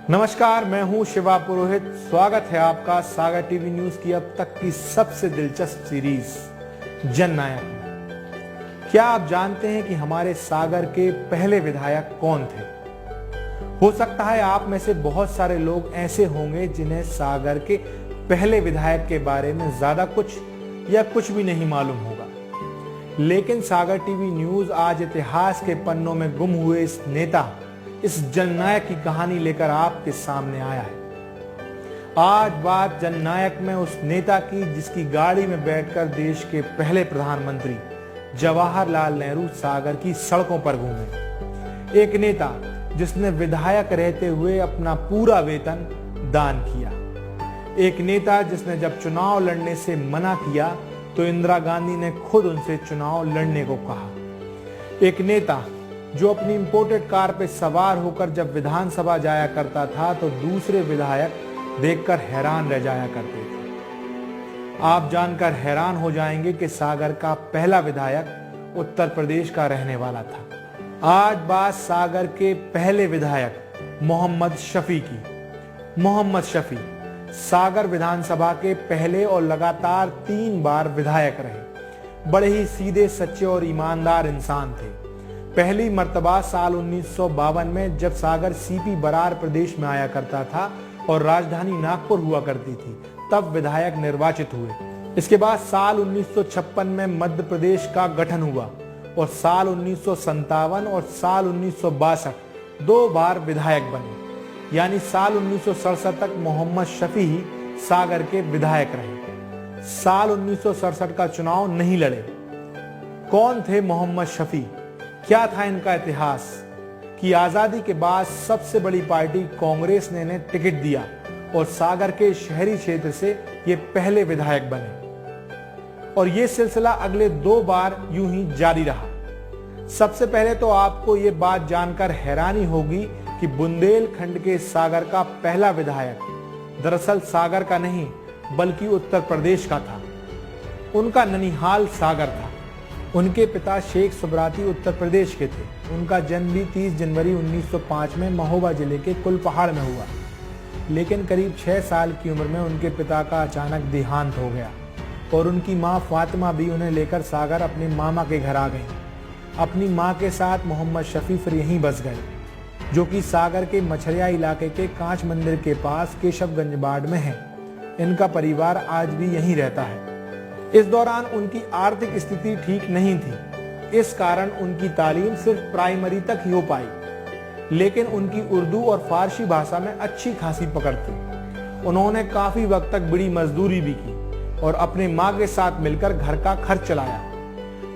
नमस्कार, मैं हूं शिवा पुरोहित। स्वागत है आपका सागर टीवी न्यूज की अब तक की सबसे दिलचस्प सीरीज जननायक में। क्या आप जानते हैं कि हमारे सागर के पहले विधायक कौन थे? हो सकता है आप में से बहुत सारे लोग ऐसे होंगे जिन्हें सागर के पहले विधायक के बारे में ज्यादा कुछ या कुछ भी नहीं मालूम होगा, लेकिन सागर टीवी न्यूज आज इतिहास के पन्नों में गुम हुए इस नेता, इस जननायक की कहानी लेकर आपके सामने आया है। आज बात जननायक में उस नेता की जिसकी गाड़ी में बैठकर देश के पहले प्रधानमंत्री जवाहरलाल नेहरू सागर की सड़कों पर घूमे। एक नेता जिसने विधायक रहते हुए अपना पूरा वेतन दान किया। एक नेता जिसने जब चुनाव लड़ने से मना किया तो इंदिरा गांधी ने खुद उनसे चुनाव लड़ने को कहा। एक नेता जो अपनी इंपोर्टेड कार पे सवार होकर जब विधानसभा जाया करता था तो दूसरे विधायक देखकर हैरान रह जाया करते थे। आप जानकर हैरान हो जाएंगे कि सागर का पहला विधायक उत्तर प्रदेश का रहने वाला था। आज बात सागर के पहले विधायक मोहम्मद शफी की। मोहम्मद शफी सागर विधानसभा के पहले और लगातार 3 बार विधायक रहे। बड़े ही सीधे, सच्चे और ईमानदार इंसान थे। पहली मर्तबा साल 1952 में जब सागर सीपी बरार प्रदेश में आया करता था और राजधानी नागपुर हुआ करती थी, तब विधायक निर्वाचित हुए। इसके बाद साल 1956 में मध्य प्रदेश का गठन हुआ और साल 1957 और साल 1962 2 बार विधायक बने, यानी साल 1967 तक मोहम्मद शफी ही सागर के विधायक रहे। साल 1967 का चुनाव नहीं लड़े। कौन थे मोहम्मद शफी? क्या था इनका इतिहास कि आजादी के बाद सबसे बड़ी पार्टी कांग्रेस ने इन्हें टिकट दिया और सागर के शहरी क्षेत्र से ये पहले विधायक बने और ये सिलसिला अगले 2 बार यूं ही जारी रहा। सबसे पहले तो आपको ये बात जानकर हैरानी होगी कि बुंदेलखंड के सागर का पहला विधायक दरअसल सागर का नहीं बल्कि उत्तर प्रदेश का था। उनका ननिहाल सागर था। उनके पिता शेख सुब्राती उत्तर प्रदेश के थे। उनका जन्म भी 30 जनवरी 1905 में महोबा जिले के कुलपहाड़ में हुआ, लेकिन करीब 6 साल की उम्र में उनके पिता का अचानक देहांत हो गया और उनकी मां फातिमा भी उन्हें लेकर सागर अपने मामा के घर आ गई। अपनी मां के साथ मोहम्मद शफी फिर यहीं बस गए, जो कि सागर के मछरिया इलाके के कांच मंदिर के पास केशवगंज बाड़ में है। इनका परिवार आज भी यहीं रहता है। इस दौरान उनकी आर्थिक स्थिति ठीक नहीं थी, इस कारण उनकी तालीम सिर्फ प्राइमरी तक ही हो पाई, लेकिन उनकी उर्दू और फारसी भाषा में अच्छी खासी पकड़ थी। उन्होंने काफी वक्त तक बड़ी मजदूरी भी की और अपने माँ के साथ मिलकर घर का खर्च चलाया।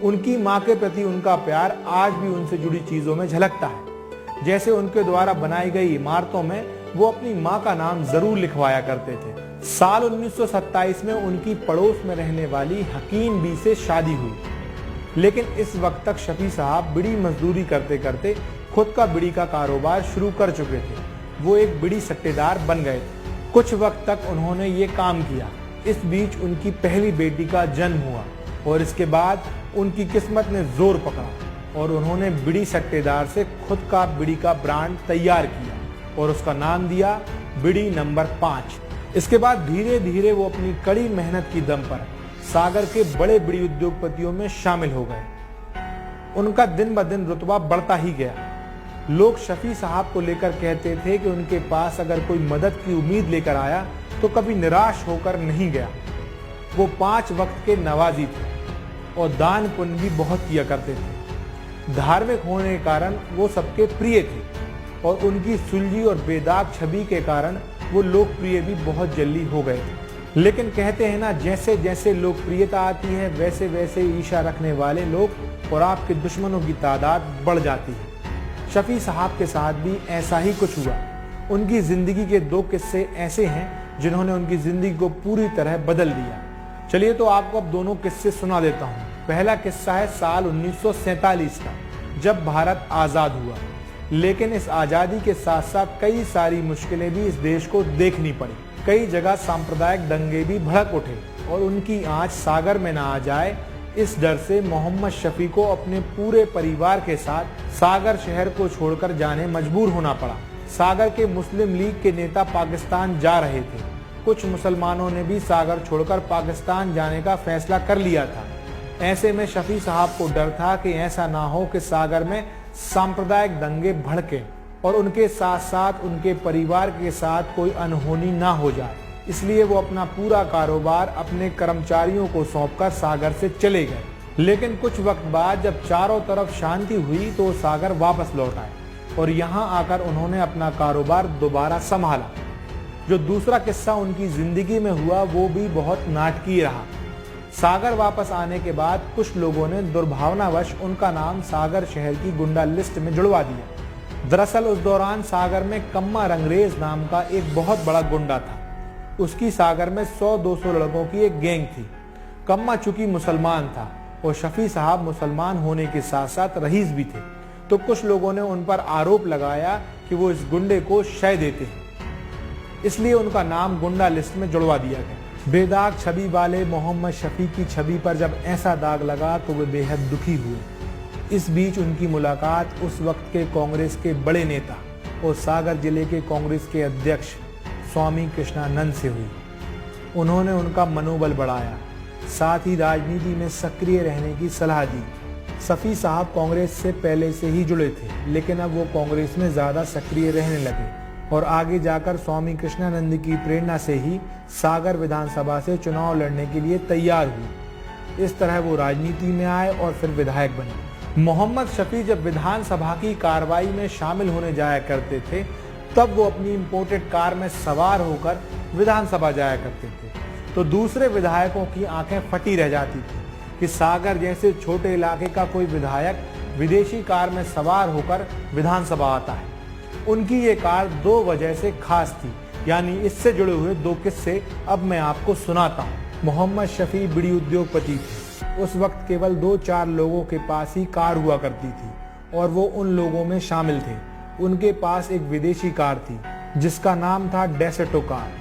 उनकी माँ के प्रति उनका प्यार आज भी उनसे जुड़ी चीजों में झलकता है। जैसे उनके द्वारा बनाई गई इमारतों में वो अपनी माँ का नाम जरूर लिखवाया करते थे। साल 1927 में उनकी पड़ोस में रहने वाली हकीम बी से शादी हुई, लेकिन इस वक्त तक शफी साहब बीड़ी मजदूरी करते करते खुद का बीड़ी का कारोबार शुरू कर चुके थे। वो एक बीड़ी सट्टेदार बन गए थे। कुछ वक्त तक उन्होंने ये काम किया। इस बीच उनकी पहली बेटी का जन्म हुआ और इसके बाद उनकी किस्मत ने जोर पकड़ा और उन्होंने बीड़ी सट्टेदार से खुद का बीड़ी का ब्रांड तैयार किया और उसका नाम दिया बीड़ी नंबर 5। इसके बाद धीरे धीरे वो अपनी कड़ी मेहनत की दम पर सागर के बड़े बीड़ी उद्योगपतियों में शामिल हो गए। उनका दिन ब दिन रुतबा बढ़ता ही गया। लोग शफी साहब को लेकर कहते थे कि उनके पास अगर कोई मदद की उम्मीद लेकर आया तो कभी निराश होकर नहीं गया। वो 5 वक्त के नवाजी थे और दान पुण्य भी बहुत किया करते थे। धार्मिक होने के कारण वो सबके प्रिय थे और उनकी सुलझी और बेदाग छवि के कारण वो लोकप्रिय भी बहुत जल्दी हो गए थे। लेकिन कहते हैं ना, जैसे जैसे लोकप्रियता आती है वैसे वैसे ईर्ष्या रखने वाले लोग और आपके दुश्मनों की तादाद बढ़ जाती है। शफी साहब के साथ भी ऐसा ही कुछ हुआ। उनकी जिंदगी के 2 किस्से ऐसे हैं जिन्होंने उनकी जिंदगी को पूरी तरह बदल दिया। चलिए तो आपको अब दोनों किस्से सुना देता हूँ। पहला किस्सा है साल 1947 का, जब भारत आजाद हुआ, लेकिन इस आजादी के साथ साथ कई सारी मुश्किलें भी इस देश को देखनी पड़ी। कई जगह सांप्रदायिक दंगे भी भड़क उठे और उनकी आंच सागर में ना आ जाए, इस डर से मोहम्मद शफी को अपने पूरे परिवार के साथ सागर शहर को छोड़कर जाने मजबूर होना पड़ा। सागर के मुस्लिम लीग के नेता पाकिस्तान जा रहे थे। कुछ मुसलमानों ने भी सागर छोड़कर पाकिस्तान जाने का फैसला कर लिया था। ऐसे में शफी साहब को डर था कि ऐसा ना हो कि सागर में सांप्रदायिक दंगे भड़के और उनके साथ साथ उनके परिवार के साथ कोई अनहोनी ना हो जाए। इसलिए वो अपना पूरा कारोबार अपने कर्मचारियों को सौंपकर सागर से चले गए। लेकिन कुछ वक्त बाद जब चारों तरफ शांति हुई तो सागर वापस लौट आए और यहाँ आकर उन्होंने अपना कारोबार दोबारा संभाला। जो दूसरा किस्सा उनकी जिंदगी में हुआ वो भी बहुत नाटकीय रहा। सागर वापस आने के बाद कुछ लोगों ने दुर्भावनावश उनका नाम सागर शहर की गुंडा लिस्ट में जुड़वा दिया। दरअसल उस दौरान सागर में कम्मा रंगरेज नाम का एक बहुत बड़ा गुंडा था। उसकी सागर में 100-200 लड़कों की एक गैंग थी। कम्मा चूंकि मुसलमान था और शफी साहब मुसलमान होने के साथ साथ रईस भी थे, तो कुछ लोगों ने उन पर आरोप लगाया कि वो इस गुंडे को शय देते हैं। इसलिए उनका नाम गुंडा लिस्ट में जुड़वा दिया गया। बेदाग छवि वाले मोहम्मद शफी की छवि पर जब ऐसा दाग लगा तो वे बेहद दुखी हुए। इस बीच उनकी मुलाकात उस वक्त के कांग्रेस के बड़े नेता और सागर जिले के कांग्रेस के अध्यक्ष स्वामी कृष्णानंद से हुई। उन्होंने उनका मनोबल बढ़ाया, साथ ही राजनीति में सक्रिय रहने की सलाह दी। शफी साहब कांग्रेस से पहले से ही जुड़े थे, लेकिन अब वो कांग्रेस में ज्यादा सक्रिय रहने लगे और आगे जाकर स्वामी कृष्णानंद की प्रेरणा से ही सागर विधानसभा से चुनाव लड़ने के लिए तैयार हुए। इस तरह वो राजनीति में आए और फिर विधायक बने। मोहम्मद शफी जब विधानसभा की कार्रवाई में शामिल होने जाया करते थे, तब वो अपनी इंपोर्टेड कार में सवार होकर विधानसभा जाया करते थे, तो दूसरे विधायकों की आंखें फटी रह जाती थी कि सागर जैसे छोटे इलाके का कोई विधायक विदेशी कार में सवार होकर विधानसभा आता है। उनकी ये कार 2 वजह से खास थी, यानी इससे जुड़े हुए 2 किस्से अब मैं आपको सुनाता हूँ। मोहम्मद शफी बड़ी उद्योगपति थे। उस वक्त केवल 2-4 लोगों के पास ही कार हुआ करती थी और वो उन लोगों में शामिल थे। उनके पास एक विदेशी कार थी जिसका नाम था डेसेटो कार,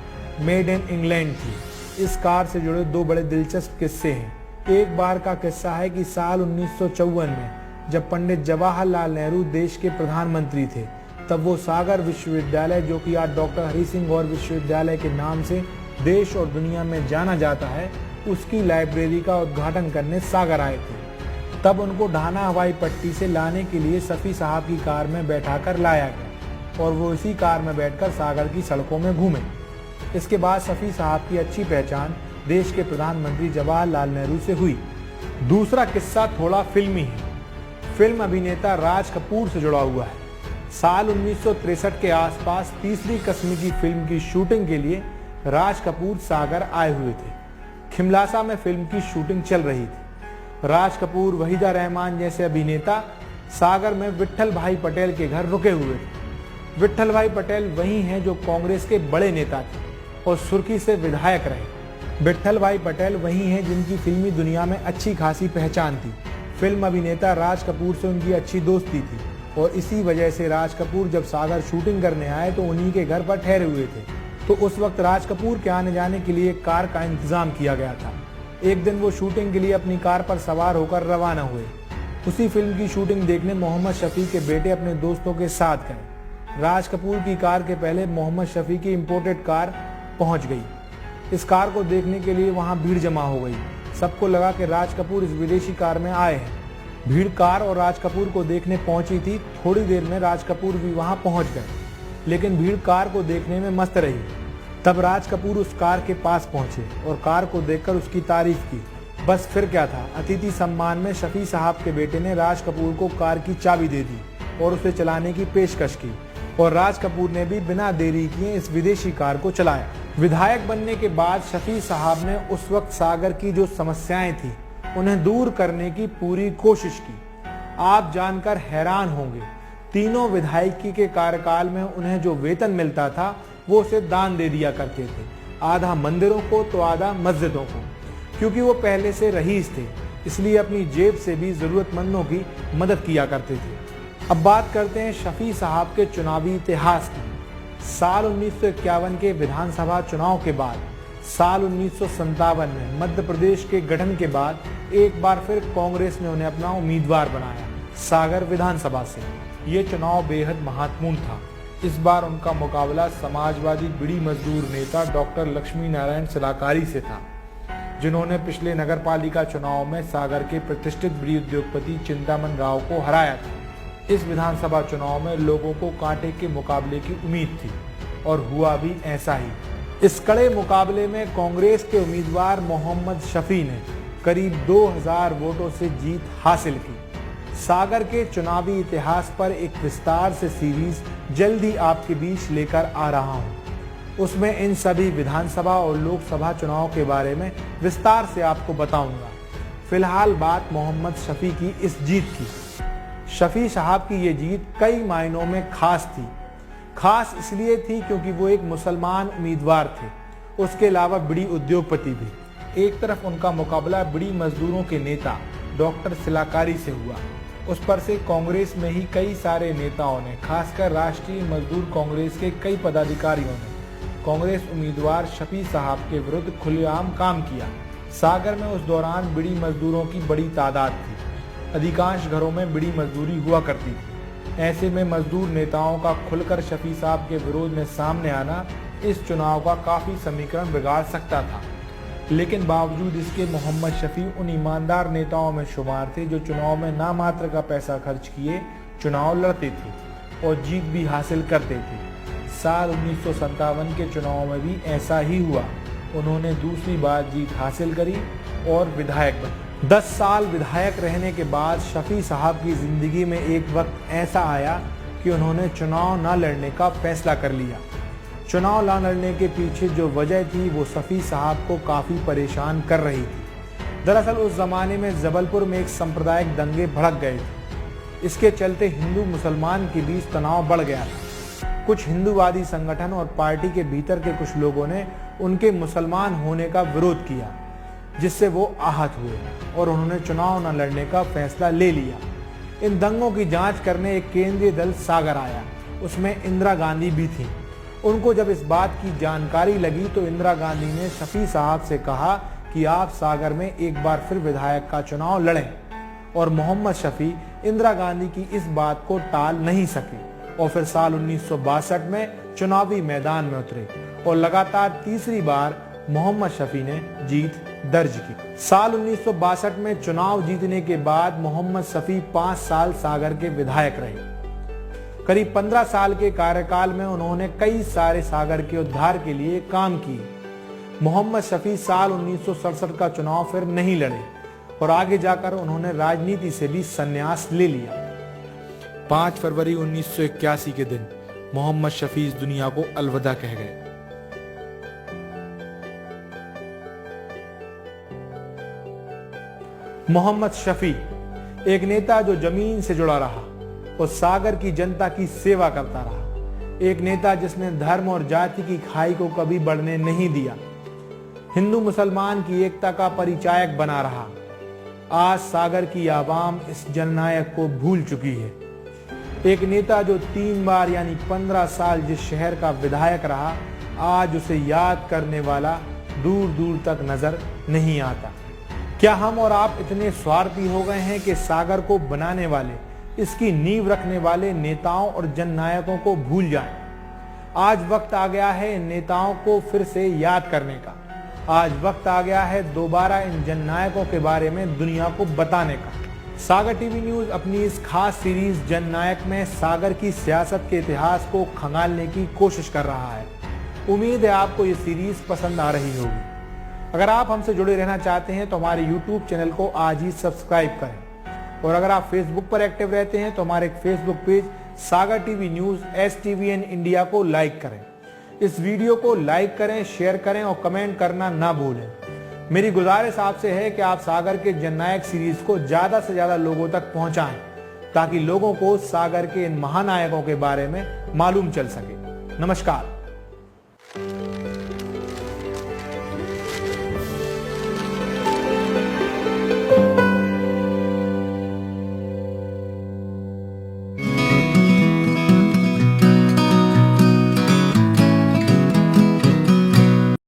मेड इन इंग्लैंड थी। इस कार से जुड़े 2 बड़े दिलचस्प किस्से हैं। एक बार का किस्सा है कि साल 1954 में जब पंडित जवाहरलाल नेहरू देश के प्रधानमंत्री थे, तब वो सागर विश्वविद्यालय, जो कि आज डॉक्टर हरि सिंह गौर विश्वविद्यालय के नाम से देश और दुनिया में जाना जाता है, उसकी लाइब्रेरी का उद्घाटन करने सागर आए थे। तब उनको ढाना हवाई पट्टी से लाने के लिए शफी साहब की कार में बैठाकर लाया गया और वो इसी कार में बैठकर सागर की सड़कों में घूमे। इसके बाद शफी साहब की अच्छी पहचान देश के प्रधानमंत्री जवाहरलाल नेहरू से हुई। दूसरा किस्सा थोड़ा फिल्मी है। फिल्म अभिनेता राज कपूर से जुड़ा हुआ है। साल 1963 के आसपास तीसरी कस्म की फिल्म की शूटिंग के लिए राज कपूर सागर आए हुए थे। खिमलासा में फिल्म की शूटिंग चल रही थी। राज कपूर, वहीदा रहमान जैसे अभिनेता सागर में विट्ठल भाई पटेल के घर रुके हुए थे। विट्ठल भाई पटेल वही हैं जो कांग्रेस के बड़े नेता थे और सुर्खी से विधायक रहे। विट्ठल भाई पटेल वही हैं जिनकी फिल्मी दुनिया में अच्छी खासी पहचान थी। फिल्म अभिनेता राज कपूर से उनकी अच्छी दोस्ती थी और इसी वजह से राज कपूर जब सागर शूटिंग करने आए तो उन्हीं के घर पर ठहरे हुए थे। तो उस वक्त राज कपूर के आने जाने के लिए कार का इंतजाम किया गया था। एक दिन वो शूटिंग के लिए अपनी कार पर सवार होकर रवाना हुए। उसी फिल्म की शूटिंग देखने मोहम्मद शफी के बेटे अपने दोस्तों के साथ गए। राज कपूर की कार के पहले मोहम्मद शफी की इंपोर्टेड कार पहुंच गई। इस कार को देखने के लिए वहां भीड़ जमा हो गई। सबको लगा कि राज कपूर इस विदेशी कार में आए हैं। भीड़ कार और राज कपूर को देखने पहुंची थी। थोड़ी देर में राज कपूर भी वहां पहुंच गए, लेकिन भीड़ कार को देखने में मस्त रही। तब राज कपूर उस कार के पास पहुंचे और कार को देखकर उसकी तारीफ की। बस फिर क्या था, अतिथि सम्मान में शफी साहब के बेटे ने राज कपूर को कार की चाबी दे दी और उसे चलाने की पेशकश की और राज कपूर ने भी बिना देरी किए इस विदेशी कार को चलाया। विधायक बनने के बाद शफी साहब ने उस वक्त सागर की जो समस्याएं थी उन्हें दूर करने की पूरी कोशिश की। आप जानकर हैरान होंगे, तीनों विधायकी के कार्यकाल में उन्हें जो वेतन मिलता था वो उसे दान दे दिया करते थे, आधा मंदिरों को तो आधा मस्जिदों को। क्योंकि वो पहले से रईस थे, इसलिए अपनी जेब से भी जरूरतमंदों की मदद किया करते थे। अब बात करते हैं शफी साहब के चुनावी इतिहास की। साल 1951 के विधानसभा चुनाव के बाद साल 1957 में मध्य प्रदेश के गठन के बाद एक बार फिर कांग्रेस ने उन्हें अपना उम्मीदवार बनाया सागर विधानसभा से। ये चुनाव बेहद महत्वपूर्ण था इस बार उनका मुकाबला समाजवादी बीड़ी मजदूर नेता डॉक्टर लक्ष्मी नारायण सिलाकारी से था, जिन्होंने पिछले नगरपालिका चुनाव में सागर के प्रतिष्ठित बीड़ी उद्योगपति चिंतामन राव को हराया था। इस विधानसभा चुनाव में लोगों को कांटे के मुकाबले की उम्मीद थी और हुआ भी ऐसा ही। इस कड़े मुकाबले में कांग्रेस के उम्मीदवार मोहम्मद शफी ने करीब 2000 वोटों से जीत हासिल की। सागर के चुनावी इतिहास पर एक विस्तार से सीरीज जल्दी आपके बीच लेकर आ रहा हूं। उसमें इन सभी विधानसभा और लोकसभा चुनाव के बारे में विस्तार से आपको बताऊंगा। फिलहाल बात मोहम्मद शफी की इस जीत की। शफी साहब की ये जीत कई मायनों में खास थी। खास इसलिए थी क्योंकि वो एक मुसलमान उम्मीदवार थे, उसके अलावा बीड़ी उद्योगपति भी। एक तरफ उनका मुकाबला बीड़ी मजदूरों के नेता डॉक्टर सिलाकारी से हुआ, उस पर से कांग्रेस में ही कई सारे नेताओं ने, खासकर राष्ट्रीय मजदूर कांग्रेस के कई पदाधिकारियों ने कांग्रेस उम्मीदवार शफी साहब के विरुद्ध खुलेआम काम किया। सागर में उस दौरान बीड़ी मजदूरों की बड़ी तादाद थी। अधिकांश घरों में बीड़ी मजदूरी हुआ करती थी। ऐसे में मजदूर नेताओं का खुलकर शफी साहब के विरोध में सामने आना इस चुनाव का काफी समीकरण बिगाड़ सकता था। लेकिन बावजूद इसके मोहम्मद शफी उन ईमानदार नेताओं में शुमार थे जो चुनाव में नामात्र का पैसा खर्च किए चुनाव लड़ते थे और जीत भी हासिल करते थे। साल 1957 के चुनाव में भी ऐसा ही हुआ। उन्होंने दूसरी बार जीत हासिल करी और विधायक बने। 10 साल विधायक रहने के बाद शफी साहब की जिंदगी में एक वक्त ऐसा आया कि उन्होंने चुनाव न लड़ने का फैसला कर लिया। चुनाव न लड़ने के पीछे जो वजह थी वो शफी साहब को काफी परेशान कर रही थी। दरअसल उस जमाने में जबलपुर में एक सांप्रदायिक दंगे भड़क गए थे। इसके चलते हिंदू मुसलमान के बीच तनाव बढ़ गया था। कुछ हिंदूवादी संगठन और पार्टी के भीतर के कुछ लोगों ने उनके मुसलमान होने का विरोध किया, जिससे वो आहत हुए और उन्होंने चुनाव न लड़ने का फैसला ले लिया। इन दंगों की जांच करने एक केंद्रीय दल सागर आया। उसमें इंदिरा गांधी भी थी। उनको जब इस बात की जानकारी लगी तो इंदिरा गांधी ने शफी साहब से कहा कि आप सागर में एक बार फिर विधायक का चुनाव लड़ें, और मोहम्मद शफी इंदिरा गांधी की इस बात को टाल नहीं सके और फिर साल 1962 में चुनावी मैदान में उतरे और लगातार तीसरी बार मोहम्मद शफी ने जीत दर्ज की। साल 1962 में चुनाव जीतने के बाद मोहम्मद शफी 5 साल सागर के विधायक रहे। करीब 15 साल के कार्यकाल में उन्होंने कई सारे सागर के उद्धार के लिए काम किए। मोहम्मद शफी साल 1967 का चुनाव फिर नहीं लड़े और आगे जाकर उन्होंने राजनीति से भी संन्यास ले लिया। 5 फरवरी 1981 के दिन मोहम्मद शफी इस दुनिया को अलविदा कह गए। मोहम्मद शफी एक नेता जो जमीन से जुड़ा रहा और सागर की जनता की सेवा करता रहा। एक नेता जिसने धर्म और जाति की खाई को कभी बढ़ने नहीं दिया। हिंदू मुसलमान की एकता का परिचायक बना रहा। आज सागर की आवाम इस जननायक को भूल चुकी है। एक नेता जो 3 बार यानी 15 साल जिस शहर का विधायक रहा, आज उसे याद करने वाला दूर दूर तक नजर नहीं आता। क्या हम और आप इतने स्वार्थी हो गए हैं कि सागर को बनाने वाले, इसकी नींव रखने वाले नेताओं और जननायकों को भूल जाएं? आज वक्त आ गया है इन नेताओं को फिर से याद करने का। आज वक्त आ गया है दोबारा इन जननायकों के बारे में दुनिया को बताने का। सागर टीवी न्यूज अपनी इस खास सीरीज जननायक में सागर की सियासत के इतिहास को खंगालने की कोशिश कर रहा है। उम्मीद है आपको ये सीरीज पसंद आ रही होगी। अगर आप हमसे जुड़े रहना चाहते हैं तो हमारे YouTube चैनल को आज ही सब्सक्राइब करें, और अगर आप फेसबुक पर एक्टिव रहते हैं तो हमारे फेसबुक पेज सागर टीवी न्यूज STVN इंडिया को लाइक करें। इस वीडियो को लाइक करें, शेयर करें और कमेंट करना ना भूलें। मेरी गुजारिश आपसे है कि आप सागर के जननायक सीरीज को ज्यादा से ज्यादा लोगों तक पहुंचाएं, ताकि लोगों को सागर के इन महानायकों के बारे में मालूम चल सके। नमस्कार।